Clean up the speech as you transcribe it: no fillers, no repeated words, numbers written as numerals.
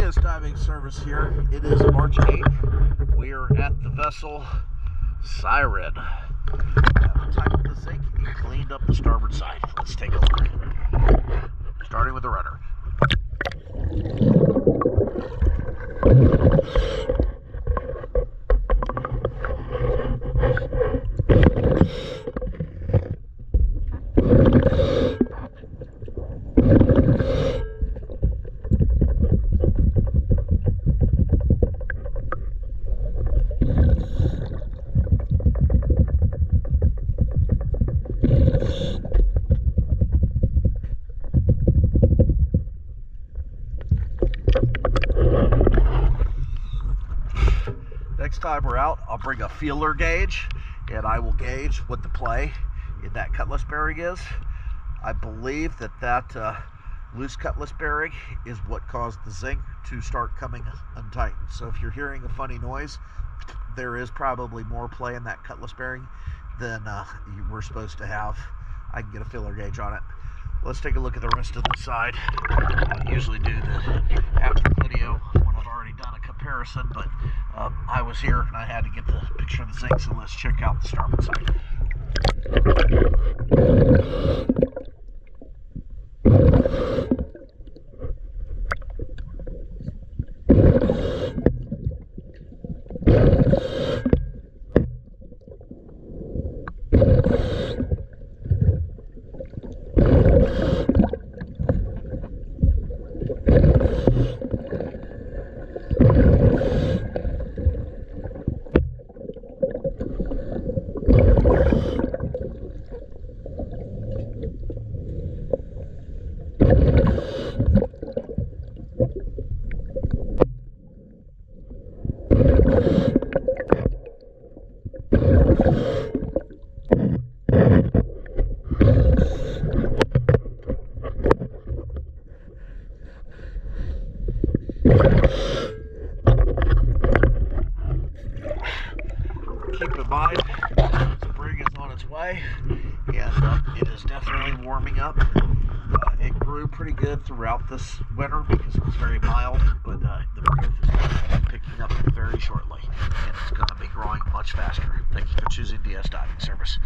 DS Diving Service here. It is March 8th. We are at the vessel Siren. I've tightened the zinc and cleaned up the starboard side. Let's take a look. Starting with the rudder. Next time we're out, I'll bring a feeler gauge and I will gauge what the play in that cutlass bearing is. I believe that loose cutlass bearing is what caused the zinc to start coming untightened. So if you're hearing a funny noise, there is probably more play in that cutlass bearing than you were supposed to have. I can get a feeler gauge on it. Let's take a look at the rest of the side. I usually do the after video when I've already done a comparison, but I was here and I had to get the picture of the zinc, so let's check out the starboard side. Keep in mind, spring is on its way, and it is definitely warming up. It grew pretty good throughout this winter because it was very mild, but the growth is going to be picking up very shortly, and it's going to be growing much faster. Thank you for choosing DS Diving Service.